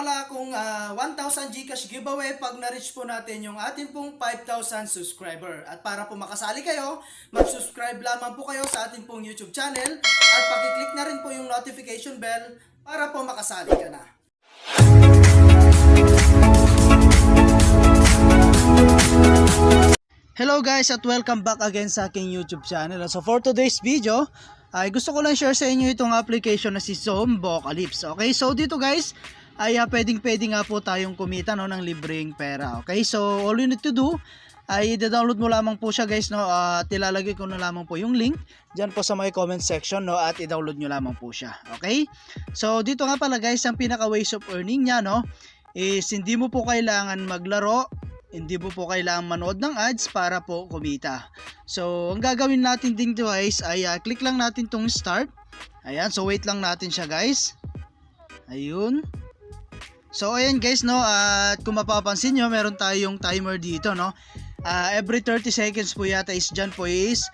pala akong 1,000 GCash giveaway pag na-reach po natin yung ating pong 5,000 subscriber. At para po makasali kayo, mag-subscribe lamang po kayo sa ating pong YouTube channel at pakiclick na rin po yung notification bell para po makasali ka na. Hello guys at welcome back again sa aking YouTube channel. So for today's video, ay gusto ko lang share sa inyo itong application na si Zombocalypse. Okay, so dito guys ay pwedeng nga po tayong kumita ng libreng pera. Okay, so all you need to do ay i-download mo lamang po siya guys, no, at ilalagay ko na lamang po yung link dyan po sa my comment section, no, at i-download nyo lamang po siya. Okay, so dito nga pala guys, ang pinaka ways of earning nya, no, is hindi mo po kailangan maglaro, hindi mo po kailangan manood ng ads para po kumita. So ang gagawin natin din guys ay click lang natin tong start. Ayan, so wait lang natin siya guys. Ayun. So ayan guys, no, at kung mapapansin nyo, meron tayong timer dito, no. Every 30 seconds po yata is dyan po is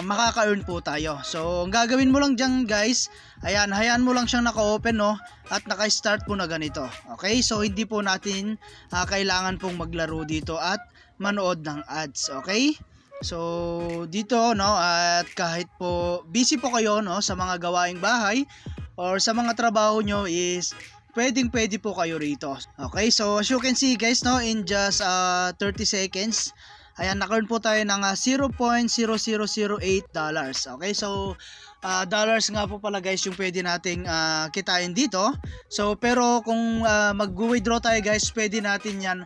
makaka-earn po tayo. So ang gagawin mo lang dyan guys, ayan, hayaan mo lang siyang naka-open, no, at naka-start po na ganito. Okay, so hindi po natin kailangan pong maglaro dito at manood ng ads. Okay, so dito, no, at kahit po busy po kayo, no, sa mga gawaing bahay or sa mga trabaho nyo, is pwede po kayo rito. Okay, so as you can see guys, no, in just 30 seconds, ayan, naka-earn po tayo ng $0.0008. Okay, so dollars nga po pala guys yung pwede nating kitain dito. So pero kung mag-withdraw tayo guys, pwede natin yan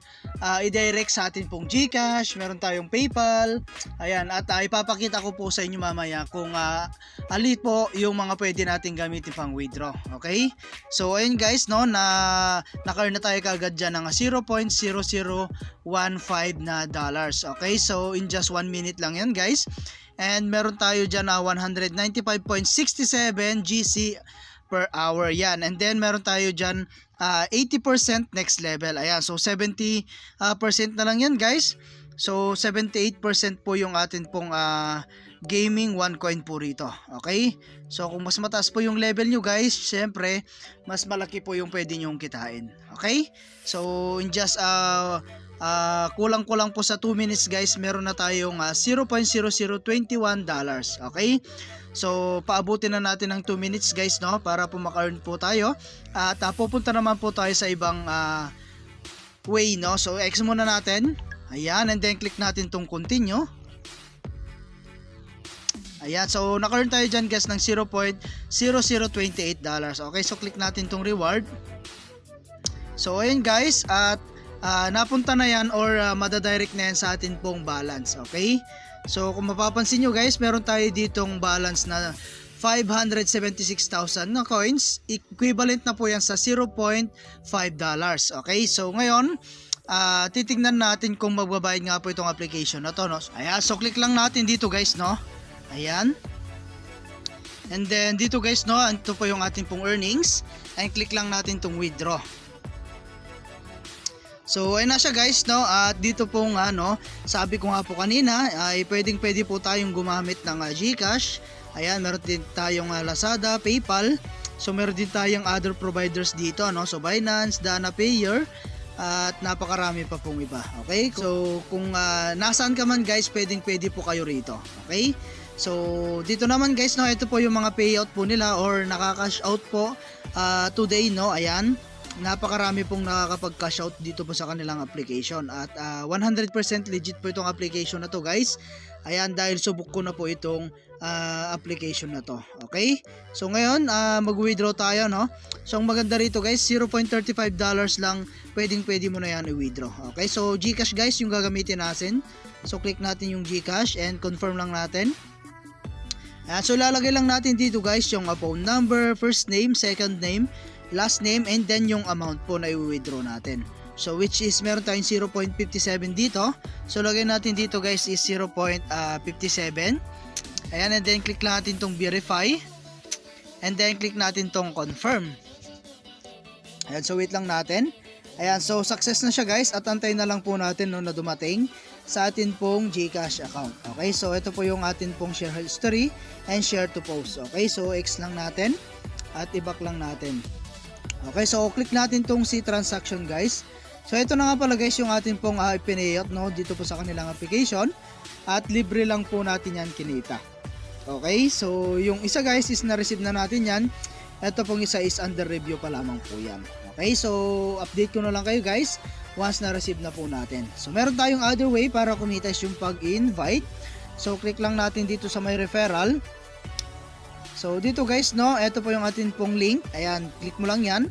i-direct sa atin pong GCash, meron tayong PayPal. Ayan, at ipapakita ko po sa inyo mamaya kung alin po yung mga pwede natin gamitin pang withdraw. Okay, so ayun guys, no, naka-earn na tayo kagad dyan ng $0.0015 na dollars. Okay, so in just 1 minute lang yan guys. And meron tayo dyan na 195.67 GC per hour. Yan. And then meron tayo dyan 80% next level. Ayan. So 70% na lang yan guys. So 78% po yung atin pong gaming 1 coin po rito. Okay. So kung mas mataas po yung level nyo guys, syempre mas malaki po yung pwede nyong kitain. Okay. So in just kulang-kulang po sa 2 minutes guys, meron na tayong $0.0021. Okay, so paabutin na natin ng 2 minutes guys, no, para po maka-earn po tayo. At pupunta naman po tayo sa ibang way, no. So X muna natin, ayan, and then click natin tong continue. Ayan, so naka-earn tayo dyan guys ng $0.0028. Okay, so click natin tong reward. So ayun guys, at napunta na yan or madadirect na yan sa atin pong balance. Okay, so kung mapapansin nyo guys, meron tayo ditong balance na 576,000 na coins, equivalent na po yan sa $0.5. Okay, so ngayon titignan natin kung magbabayad nga po itong application na to, no. Ayan, so click lang natin dito guys, no. Ayan, and then dito guys, no, ito po yung ating pong earnings, and click lang natin tong withdraw. So ayun na siya guys, no, at dito pong sabi ko nga po kanina ay pwede po tayong gumamit ng GCash. Ayan, meron din tayong Lazada, PayPal. So meron din tayong other providers dito, no, so Binance, Dana Payer, at napakarami pa pong iba. Okay, so kung nasaan ka man guys, pwede po kayo rito. Okay, so dito naman guys, no, ito po yung mga payout po nila or nakaka-cash out po today, no. Ayan, napakarami pong nakakapag-cash out dito po sa kanilang application, at 100% legit po itong application na to guys. Ayan, dahil subok ko na po itong application na to. Okay, so ngayon mag-withdraw tayo, no. So ang maganda rito guys, $0.35 lang, pwede mo na yan i-withdraw. Okay, so GCash guys yung gagamitin natin. So click natin yung GCash and confirm lang natin. Ayan, so lalagay lang natin dito guys yung phone number, first name, second name, last name, and then yung amount po na i-withdraw natin. So which is meron tayong 0.57 dito. So lagay natin dito guys is 0.57. Ayan, and then click lang natin tong verify, and then click natin tong confirm. Ayan, so wait lang natin. Ayan, so success na siya guys, at antayin na lang po natin, no, na dumating sa atin pong GCash account. Okay, so ito po yung atin pong share history and share to post. Okay, so X lang natin at i-back lang natin. Okay, so click natin tong si transaction guys. So ito na nga pala guys yung atin pong pinayout no dito po sa kanilang application at libre lang po natin yan kinita. Okay, so yung isa guys is na-receive na natin yan. Ito pong isa is under review pa lamang po yan. Okay, so update ko na lang kayo guys once na-receive na po natin. So meron tayong other way para kumita is yung pag-invite. So click lang natin dito sa may referral. So dito guys no, ito po yung atin pong link. Ayan, click mo lang yan.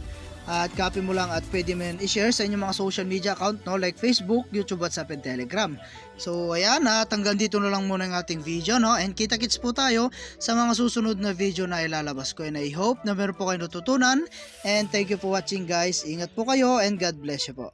At copy mo lang at pwede mo yan i-share sa inyong mga social media account no, like Facebook, YouTube, WhatsApp, and Telegram. So ayan at hanggang dito na lang muna ang ating video no, and kita-kits po tayo sa mga susunod na video na ilalabas ko, and I hope na meron po kayo natutunan, and thank you for watching guys. Ingat po kayo and God bless you po.